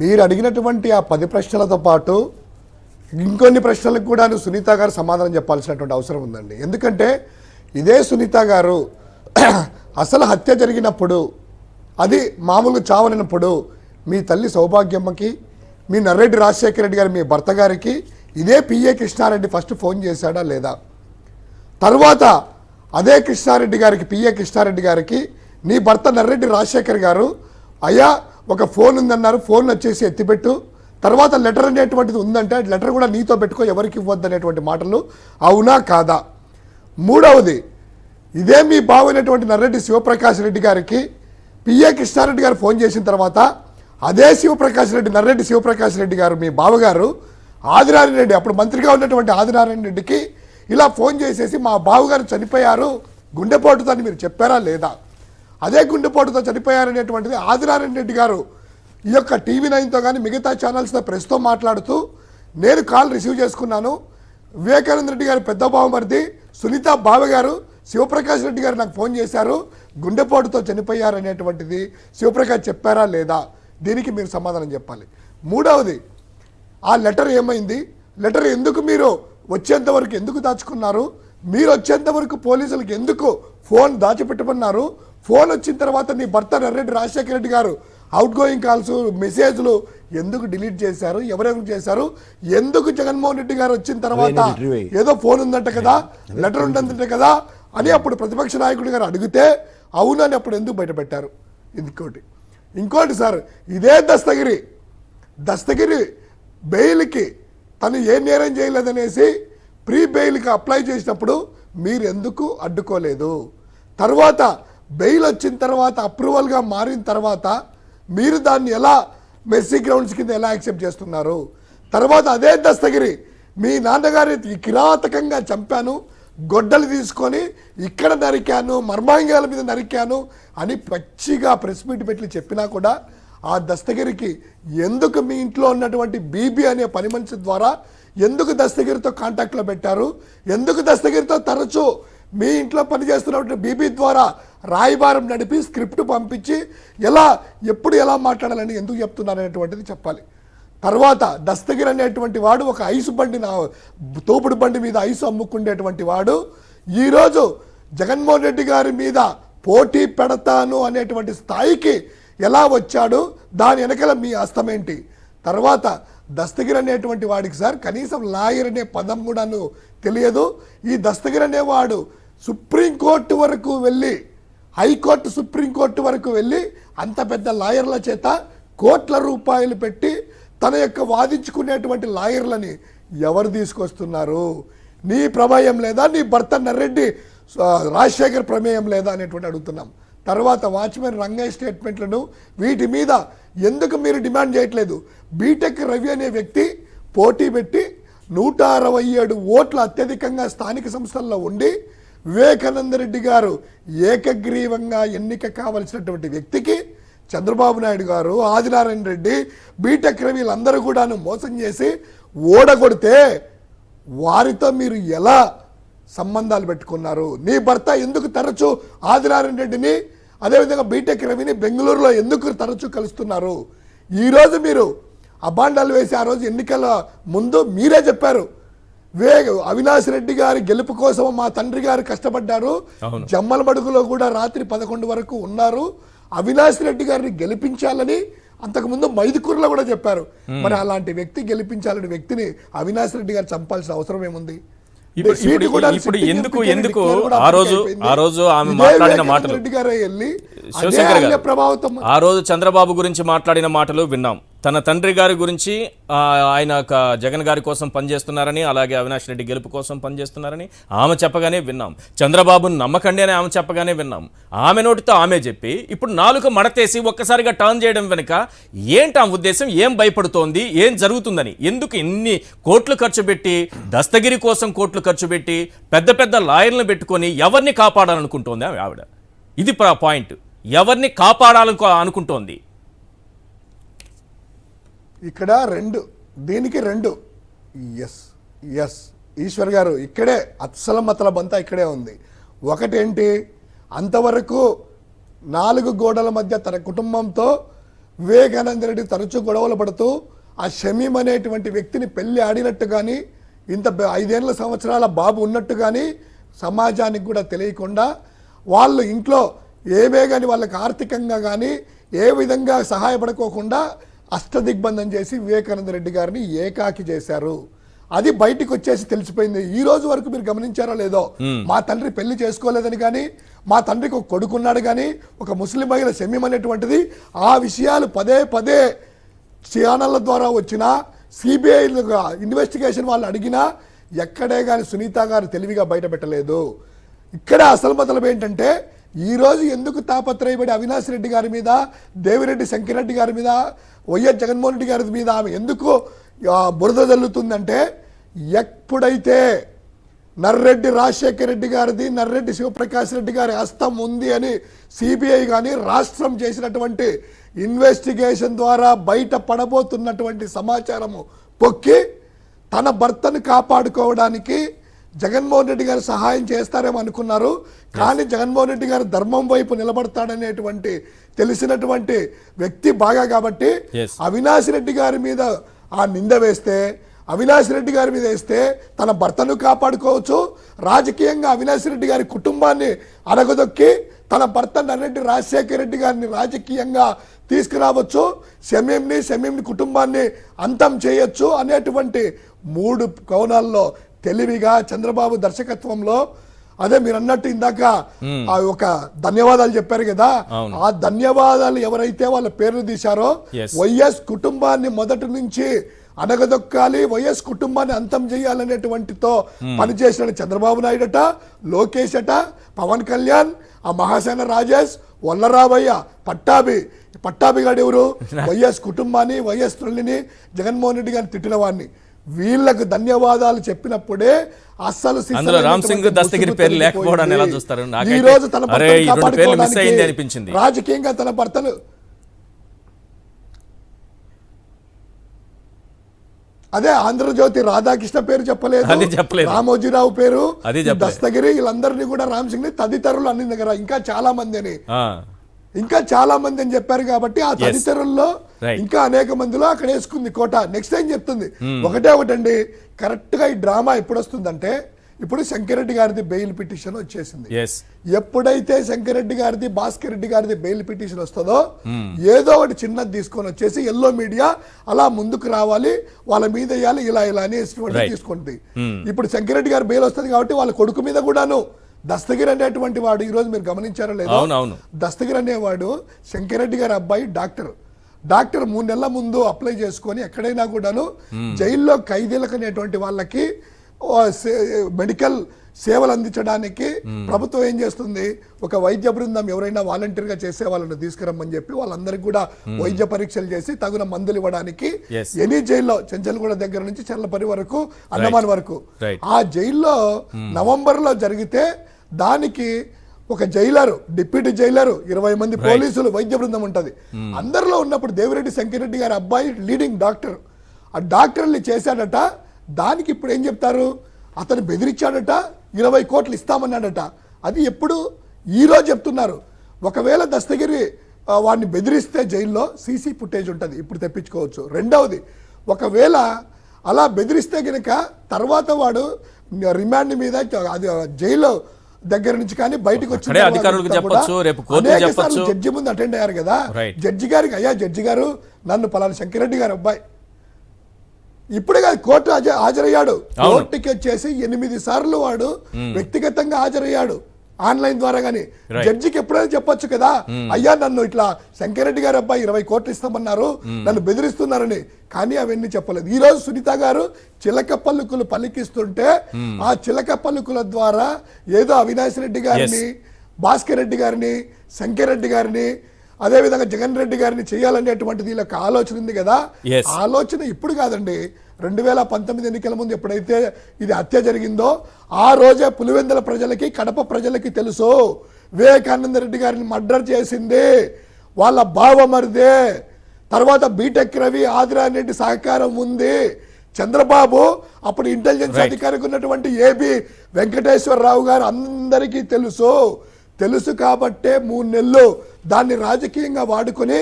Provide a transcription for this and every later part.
మీరు అడిగినటువంటి ఆ 10 ప్రశ్నలతో పాటు ఇంకొన్ని ప్రశ్నలకు కూడా సునీత గారు సమాధానం చెప్పాల్సినటువంటి అవసరం ఉందండి. ఎందుకంటే ఇదే సునీత గారు అసలు హత్య జరిగినప్పుడు, అది మామూలుగా చావనప్పుడు మీ తల్లి సౌభాగ్యమ్మకి, మీ నర్రెడ్డి రాజశేఖర రెడ్డి గారు మీ భర్త గారికి ఇదే పిఏ కృష్ణారెడ్డి ఫస్ట్ ఫోన్ చేశాడా లేదా? తర్వాత అదే కృష్ణారెడ్డి గారికి, పిఏ కృష్ణారెడ్డి గారికి నీ భర్త నర్రెడ్డి రాజశేఖర్ గారు, అయ్యా ఒక ఫోన్ ఉందన్నారు, ఫోన్ వచ్చేసి ఎత్తిపెట్టు, తర్వాత లెటర్ అనేటువంటిది ఉందంటే లెటర్ కూడా నీతో పెట్టుకో, ఎవరికి ఇవ్వద్దు అనేటువంటి మాటలు అవునా కాదా? మూడవది, ఇదే మీ బావైనటువంటి నర్రెడ్డి శివప్రకాష్ రెడ్డి గారికి పిఏ కృష్ణారెడ్డి గారు ఫోన్ చేసిన తర్వాత అదే శివప్రకాష్ రెడ్డి, నర్రెడ్డి శివప్రకాష్ రెడ్డి గారు మీ బావగారు ఆదినారాయణ రెడ్డి, అప్పుడు మంత్రిగా ఉన్నటువంటి ఆదినారాయణ రెడ్డికి ఇలా ఫోన్ చేసేసి మా బావగారు చనిపోయారు గుండెపోటుతో అని మీరు చెప్పారా లేదా? అదే గుండెపోటుతో చనిపోయారనేటువంటిది ఆదినారాయణ రెడ్డి గారు ఈ యొక్క TV9తో కానీ మిగతా ఛానల్స్తో ప్రెస్తో మాట్లాడుతూ నేను కాల్ రిసీవ్ చేసుకున్నాను, వివేకానంద రెడ్డి గారు పెద్ద బావమరిది సునీత బావగారు శివప్రకాష్ రెడ్డి గారు నాకు ఫోన్ చేశారు, గుండెపోటుతో చనిపోయారు అనేటువంటిది శివప్రకాష్ చెప్పారా లేదా? దీనికి మీరు సమాధానం చెప్పాలి. మూడవది, ఆ లెటర్ ఏమైంది? లెటర్ ఎందుకు మీరు వచ్చేంత వరకు ఎందుకు దాచుకున్నారు? మీరు వచ్చేంత వరకు పోలీసులకు ఎందుకు ఫోన్ దాచిపెట్టమన్నారు? ఫోన్ వచ్చిన తర్వాత నీ భర్త నర్రెడ్డి రాజశేఖర రెడ్డి గారు అవుట్ గోయింగ్ కాల్స్, మెసేజ్లు ఎందుకు డిలీట్ చేశారు? ఎవరెవరు చేశారు? ఎందుకు జగన్మోహన్ రెడ్డి గారు వచ్చిన తర్వాత ఏదో ఫోన్ ఉందంట కదా, లెటర్ ఉందంటే కదా అని అప్పుడు ప్రతిపక్ష నాయకుడి గారు అడిగితే అవునని అప్పుడు ఎందుకు బయటపెట్టారు? ఇంకోటి సార్, ఇదే దస్తగిరి బెయిల్కి తను ఏ నేరం చేయలేదనేసి ప్రీ బెయిల్కి అప్లై చేసినప్పుడు మీరు ఎందుకు అడ్డుకోలేదు? తర్వాత బెయిల్ వచ్చిన తర్వాత అప్రూవల్గా మారిన తర్వాత మీరు దాన్ని ఎలా మెస్సీ గ్రౌండ్స్ కింద ఎలా యాక్సెప్ట్ చేస్తున్నారు? తర్వాత అదే దస్తగిరి మీ నాన్నగారి కిరాతకంగా చంపాను, గొడ్డలు తీసుకొని ఇక్కడ నరికాను, మర్మాంగాల మీద నరికాను అని పచ్చిగా ప్రెస్ మీట్ పెట్టి చెప్పినా కూడా ఆ దస్తగిరికి ఎందుకు మీ ఇంట్లో ఉన్నటువంటి బీబీ అనే పని మనిషి ద్వారా ఎందుకు దస్తగిరితో కాంటాక్ట్లో పెట్టారు? ఎందుకు దస్తగిరితో తరచూ మీ ఇంట్లో పనిచేస్తున్నటువంటి బీబీ ద్వారా రాయబారం నడిపి స్క్రిప్ట్ పంపించి ఎప్పుడు ఎలా మాట్లాడాలని ఎందుకు చెప్తున్నారు అనేటువంటిది చెప్పాలి. తర్వాత దస్తగిరి అనేటువంటి వాడు ఒక ఐసు బండి, తోపుడు బండి మీద ఐసు అమ్ముకునేటువంటి వాడు ఈరోజు జగన్మోహన్ రెడ్డి గారి మీద పోటీ పెడతాను అనేటువంటి స్థాయికి ఎలా వచ్చాడు? దాని వెనకాల మీ హస్తమేంటి? తర్వాత దస్తగిరి అనేటువంటి వాడికి సార్ కనీసం లాయర్ అనే పదం కూడా తెలియదు. ఈ దస్తగిరి అనేవాడు సుప్రీంకోర్టు వరకు వెళ్ళి, హైకోర్టు సుప్రీంకోర్టు వరకు వెళ్ళి అంత పెద్ద లాయర్ల చేత కోట్ల రూపాయలు పెట్టి తన యొక్క వాదించుకునేటువంటి లాయర్లని ఎవరు తీసుకొస్తున్నారు? నీ ప్రమేయం లేదా? నీ భర్త నర్రెడ్డి రాజశేఖర్ ప్రమేయం లేదా అనేటువంటి అడుగుతున్నాం. తర్వాత వాచ్మెన్ రంగయ్య స్టేట్మెంట్లను వీటి మీద ఎందుకు మీరు డిమాండ్ చేయట్లేదు? బీటెక్ రవి అనే వ్యక్తి పోటీ పెట్టి 167 ఓట్లు అత్యధికంగా స్థానిక సంస్థల్లో ఉండి వివేకానంద రెడ్డి గారు ఏకగ్రీవంగా ఎన్నిక కావలసినటువంటి వ్యక్తికి చంద్రబాబు నాయుడు గారు, ఆదినారాయణ రెడ్డి, బీటెక్ రవిలందరూ కూడాను మోసం చేసి ఓడగొడితే వారితో మీరు ఎలా సంబంధాలు పెట్టుకున్నారు? నీ భర్త ఎందుకు తరచూ ఆదినారాయణ రెడ్డిని, అదేవిధంగా బీటెక్ రవిని బెంగళూరులో ఎందుకు తరచూ కలుస్తున్నారు? ఈరోజు మీరు అబాండాలు వేసి ఆ రోజు ఎన్నికల ముందు మీరే చెప్పారు, అవినాష్ రెడ్డి గారి గెలుపు కోసం మా తండ్రి గారు కష్టపడ్డారు, జమ్మల మడుగులో కూడా రాత్రి 11 వరకు ఉన్నారు, అవినాష్ రెడ్డి గారిని గెలిపించాలని అంతకుముందు మైదుకూరులో కూడా చెప్పారు. మరి అలాంటి వ్యక్తి గెలిపించాలని వ్యక్తిని అవినాష్ రెడ్డి గారు చంపాల్సిన అవసరం ఏముంది? ఇప్పుడు ఎందుకు ఆ రోజు ఆమె మాట్లాడిన మాటలు, శివశంకర్ గారు ఆ రోజు చంద్రబాబు గురించి మాట్లాడిన మాటలు విన్నాం. తన తండ్రి గారి గురించి ఆయన జగన్ గారి కోసం పనిచేస్తున్నారని, అలాగే అవినాష్ రెడ్డి గెలుపు కోసం పనిచేస్తున్నారని ఆమె చెప్పగానే విన్నాం. చంద్రబాబును నమ్మకండి అని ఆమె చెప్పగానే విన్నాం. ఆమె నోటితో ఆమె చెప్పి ఇప్పుడు నాలుక మడతేసి ఒక్కసారిగా టర్న్ చేయడం వెనుక ఏంటి ఆ ఉద్దేశం? ఏం భయపడుతోంది? ఏం జరుగుతుందని? ఎందుకు ఇన్ని కోట్లు ఖర్చు పెట్టి, దస్తగిరి కోసం కోట్లు ఖర్చు పెట్టి, పెద్ద పెద్ద లాయర్లను పెట్టుకొని ఎవరిని కాపాడాలనుకుంటోంది ఆవిడ? ఇది పాయింట్. ఎవరిని కాపాడాలనుకుంటోంది? ఇక్కడ దీనికి రెండు ఎస్ ఈశ్వర్ గారు ఇక్కడే అత్సల మతలబంతా ఇక్కడే ఉంది. ఒకటేంటి, అంతవరకు 4 గోడల మధ్య తన కుటుంబంతో వివేకానంద రెడ్డి తరచూ గొడవలు పడుతూ ఆ షమీం అనేటువంటి వ్యక్తిని పెళ్లి ఆడినట్టు కానీ ఇంత 5 సంవత్సరాల బాబు ఉన్నట్టు కానీ సమాజానికి కూడా తెలియకుండా వాళ్ళు ఇంట్లో ఏవే కానీ వాళ్ళకి ఆర్థికంగా కానీ ఏ విధంగా సహాయపడుకోకుండా అష్టదిగ్బంధం చేసి వివేకానంద రెడ్డి గారిని ఏకాకి చేశారు. అది బయటికి వచ్చేసి తెలిసిపోయింది. ఈ రోజు వరకు మీరు గమనించారో లేదో, మా తండ్రి పెళ్లి చేసుకోలేదని కానీ, మా తండ్రికి ఒక కొడుకున్నాడు కానీ, ఒక ముస్లిం మహిళ షమీం అనేటువంటిది, ఆ విషయాలు పదే పదే ఛానళ్ళ ద్వారా వచ్చినా, సిబిఐ ఇన్వెస్టిగేషన్ వాళ్ళు అడిగినా ఎక్కడే కానీ సునీత గారు తెలివిగా బయట పెట్టలేదు. ఇక్కడ అసలు మొదలు ఏంటంటే, ఈరోజు ఎందుకు తాపత్రయపడి అవినాష్ రెడ్డి గారి మీద, దేవిరెడ్డి శంకరెడ్డి గారి మీద, వైఎస్ జగన్మోహన్ రెడ్డి గారి మీద ఆమె ఎందుకు బురద జల్లుతుందంటే, ఎప్పుడైతే నర్రెడ్డి రాజశేఖర రెడ్డి గారిది, నర్రెడ్డి శివప్రకాష్ రెడ్డి గారి హస్తం ఉంది అని సిబిఐ కానీ రాష్ట్రం చేసినటువంటి ఇన్వెస్టిగేషన్ ద్వారా బయట పడబోతున్నటువంటి సమాచారము పొక్కి తన భర్తను కాపాడుకోవడానికి జగన్మోహన్ రెడ్డి గారు సహాయం చేస్తారేమో అనుకున్నారు. కానీ జగన్మోహన్ రెడ్డి గారు ధర్మం వైపు నిలబడతాడనేటువంటి తెలిసినటువంటి వ్యక్తి బాగా కాబట్టి అవినాష్ రెడ్డి గారి మీద ఆ నింద వేస్తే, అవినాష్ రెడ్డి గారి మీద వేస్తే తన భర్తను కాపాడుకోవచ్చు, రాజకీయంగా అవినాష్ రెడ్డి గారి కుటుంబాన్ని అడగదొక్కి తన భర్త నర్రెడ్డి రాజశేఖర రెడ్డి గారిని రాజకీయంగా తీసుకురావచ్చు, షమీంని కుటుంబాన్ని అంతం చేయొచ్చు అనేటువంటి 3 కోణాల్లో తెలివిగా చంద్రబాబు దర్శకత్వంలో, అదే మీరు అన్నట్టు ఇందాక ఒక ధన్యవాదాలు చెప్పారు కదా, ఆ ధన్యవాదాలు ఎవరైతే వాళ్ళ పేర్లు తీశారో, వైఎస్ కుటుంబాన్ని మొదటి నుంచి అడగదొక్కాలి, వైఎస్ కుటుంబాన్ని అంతం చేయాలనేటువంటితో పనిచేసిన చంద్రబాబు నాయుడట, లోకేష్ అట, పవన్ కళ్యాణ్, ఆ మహాసేన రాజేష్, వల్లరావయ్య, పట్టాభి గారు ఎవరు, వైఎస్ కుటుంబాన్ని, వైఎస్ తల్లిని, జగన్మోహన్ రెడ్డి గారిని తిట్టిన వాడిని, వీళ్ళకు ధన్యవాదాలు చెప్పినప్పుడే అసలు ఈ రోజు తన రాజకీయంగా తన భర్తను అదే ఆంధ్రజ్యోతి రాధాకృష్ణ పేరు చెప్పలేదు, రామోజీరావు పేరు, దస్తగిరి, వీళ్ళందరినీ కూడా రామ్ సింగ్ ని తదితరులు అన్ని దగ్గర ఇంకా చాలా మంది అని చెప్పారు. కాబట్టి ఆ తదితరుల్లో ఇంకా అనేక మందిలో అక్కడ వేసుకుంది కోట. నెక్స్ట్ టైం చెప్తుంది ఒకటండి, కరెక్ట్ గా ఈ డ్రామా ఎప్పుడు వస్తుందంటే, ఇప్పుడు శంకరెడ్డి గారిది బెయిల్ పిటిషన్ వచ్చేసింది. ఎప్పుడైతే శంకరెడ్డి గారిది, భాస్కర్ రెడ్డి గారిది బెయిల్ పిటిషన్ వస్తుందో, ఏదో ఒకటి చిన్నది తీసుకొని వచ్చేసి ఎల్లో మీడియా అలా ముందుకు రావాలి, వాళ్ళ మీద వేయాలి, ఇలా అని తీసుకుంటుంది. ఇప్పుడు శంకరెడ్డి గారి బెయిల్ వస్తుంది కాబట్టి వాళ్ళ కొడుకు మీద కూడాను దస్తగిరి అనేటువంటి వాడు, ఈ రోజు మీరు గమనించారో లేదో, దస్తగిరి అనేవాడు శంకరెడ్డి గారి అబ్బాయి డాక్టర్ 3 నెలల ముందు అప్లై చేసుకొని ఎక్కడైనా కూడాను జైల్లో ఖైదీలకు అనేటువంటి వాళ్ళకి మెడికల్ సేవలు అందించడానికి ప్రభుత్వం ఏం చేస్తుంది, ఒక వైద్య బృందం ఎవరైనా వాలంటీర్గా చేసే వాళ్ళని తీసుకురమ్మని చెప్పి వాళ్ళందరికీ కూడా వైద్య పరీక్షలు చేసి తగిన మందులు ఇవ్వడానికి ఎనీ జైల్లో చెంచల్గూడ దగ్గర నుంచి చల్లపరి వరకు, అండమాన్ వరకు ఆ జైల్లో నవంబర్లో జరిగితే దానికి ఒక జైలరు, డిప్యూటీ జైలరు, 20 మంది పోలీసులు, వైద్య బృందం ఉంటుంది. అందరిలో ఉన్నప్పుడు దేవిరెడ్డి శంకరెడ్డి గారి అబ్బాయి లీడింగ్ డాక్టర్, ఆ డాక్టర్ని చేశాడట. దానికి ఇప్పుడు ఏం చెప్తారు, అతను బెదిరించాడట, 20 కోట్లు ఇస్తామన్నాడట. అది ఎప్పుడు ఈ రోజు చెప్తున్నారు. ఒకవేళ దస్తగిరి వాడిని బెదిరిస్తే జైల్లో సీసీ ఫుటేజ్ ఉంటుంది, ఇప్పుడు తెప్పించుకోవచ్చు. రెండవది, ఒకవేళ అలా బెదిరిస్తే గనక తర్వాత వాడు రిమాండ్ మీద అది జైల్లో దగ్గర నుంచి కానీ బయటకు వచ్చి జడ్జి ముందు అటెండ్ అయ్యారు కదా, జడ్జి గారికి, అయ్యా జడ్జి గారు నన్ను పలానా శంకరెడ్డి గారు అబ్బాయి, ఇప్పుడే కాదు కోర్టు హాజరయ్యాడు, కోర్టుకి వచ్చేసి 8 సార్లు వాడు వ్యక్తిగతంగా హాజరయ్యాడు ఆన్లైన్ ద్వారా. గానీ జడ్జికి ఎప్పుడైనా చెప్పొచ్చు కదా, అయ్యా నన్ను ఇట్లా శంకరెడ్డి గారు అబ్బాయి 20 కోట్లు ఇస్తామన్నారు, నన్ను బెదిరిస్తున్నారని. కానీ అవన్నీ చెప్పలేదు. ఈ రోజు సునీత గారు చిలక పలుకులు పలికిస్తుంటే ఆ చిలక పలుకుల ద్వారా ఏదో అవినాష్ రెడ్డి గారిని, భాస్కర్ రెడ్డి గారిని, శంకరెడ్డి గారిని, అదేవిధంగా జగన్ రెడ్డి గారిని చేయాలనేటువంటిది వీళ్ళకి ఆలోచన ఉంది కదా. ఆలోచన ఇప్పుడు కాదండి, 2019 ఎన్నికల ముందు ఎప్పుడైతే ఇది హత్య జరిగిందో ఆ రోజే పులివెందుల ప్రజలకి, కడప ప్రజలకి తెలుసు, వివేకానంద రెడ్డి గారిని మర్డర్ చేసింది వాళ్ళ బావమరిదే. తర్వాత బీటెక్ రవి, ఆదిరాజ్ రెడ్డి సహకారం ఉంది. చంద్రబాబు అప్పుడు ఇంటెలిజెన్స్ అధికారికి ఉన్నటువంటి ఏబి వెంకటేశ్వరరావు గారు అందరికీ తెలుసు కాబట్టే 3 నెలలు దాన్ని రాజకీయంగా వాడుకొని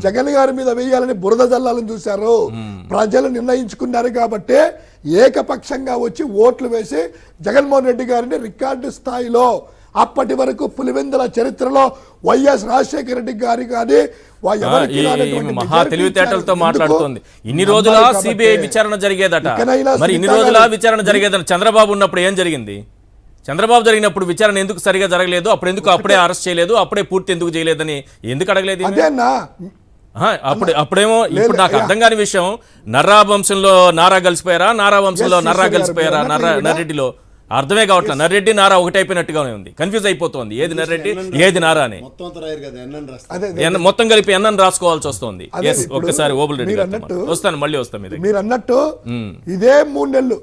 జగన్ గారి మీద వేయాలని బురద జల్లాలని చూశారు. ప్రజలు నిర్ణయించుకున్నారు కాబట్టి ఏకపక్షంగా వచ్చి ఓట్లు వేసి జగన్మోహన్ రెడ్డి గారిని రికార్డు స్థాయిలో అప్పటి వరకు పులివెందుల చరిత్రలో వైఎస్ రాజశేఖర రెడ్డి గారి కానీ మహా తెలివితేటలతో మాట్లాడుతోంది. ఇన్ని రోజుల సిబిఐ విచారణ జరిగేదట, మరి ఇన్ని రోజుల విచారణ జరిగేదట. చంద్రబాబు ఉన్నప్పుడు ఏం జరిగింది? చంద్రబాబు జరిగినప్పుడు విచారణ ఎందుకు సరిగా జరగలేదు? అప్పుడు ఎందుకు అప్పుడే అరెస్ట్ చేయలేదు? అప్పుడే పూర్తి ఎందుకు చేయలేదని ఎందుకు అడగలేదు? అప్పుడేమో ఇప్పుడు నాకు అర్థం కాని విషయం, నర్రా వంశంలో నారా కలిసిపోయారా, నారా వంశంలో నర్రా కలిసిపోయారా, నర్రెడ్డిలో అర్థమే కావట్లేదు. నర్రెడ్డి నారా ఒకటైపోయినట్టుగానే ఉంది, కన్ఫ్యూజ్ అయిపోతుంది ఏది నర్రెడ్డి ఏది నారా అని. మొత్తం కలిపి ఎన్నని రాసుకోవాల్సి వస్తుంది. ఒక్కసారి ఓబుల్ రెడ్డి వస్తాను, మళ్ళీ వస్తాను. మీరు అన్నట్టు ఇదే 3 నెలలు,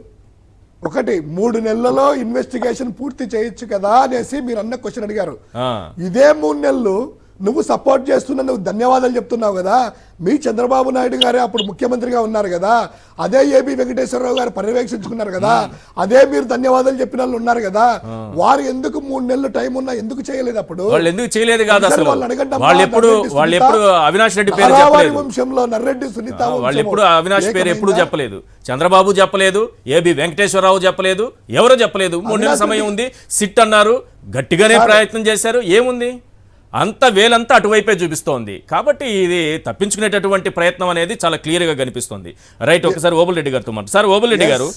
3 నెలలలో ఇన్వెస్టిగేషన్ పూర్తి చేయొచ్చు కదా అనేసి మీరు అన్న క్వశ్చన్ అడిగారు. ఇదే 3 నెలలు నువ్వు సపోర్ట్ చేస్తున్నా, నువ్వు ధన్యవాదాలు చెప్తున్నావు కదా. మీ చంద్రబాబు నాయుడు గారే అప్పుడు ముఖ్యమంత్రిగా ఉన్నారు కదా, అదే ఏబి వెంకటేశ్వరరావు గారు పర్యవేక్షించుకున్నారు కదా, అదే మీరు ధన్యవాదాలు చెప్పిన వాళ్ళు ఉన్నారు కదా. వారు ఎందుకు 3 నెలలు టైం ఉన్నా ఎందుకు చేయలేదు? అప్పుడు వాళ్ళు ఎందుకు చేయలేదు కాదు అసలు. వాళ్ళు ఎప్పుడు అవినాష్ రెడ్డి పేరు చెప్పలేదు. వంశంలో నర్రెడ్డి సునీత వాళ్ళు ఎప్పుడు అవినాష్ పేరు ఎప్పుడు చెప్పలేదు, చంద్రబాబు చెప్పలేదు, ఏబి వెంకటేశ్వరరావు చెప్పలేదు, ఎవరో చెప్పలేదు. 3 నెలల సమయం ఉంది, సిట్ అన్నారు, గట్టిగానే ప్రయత్నం చేశారు. ఏముంది, అంత వేలంతా అటువైపే చూపిస్తోంది. కాబట్టి ఇది తప్పించుకునేటటువంటి ప్రయత్నం అనేది చాలా క్లియర్గా కనిపిస్తుంది. రైట్, ఒకసారి ఓబుల్ రెడ్డి గారితో మాట. సార్ ఓబుల్ రెడ్డి గారు,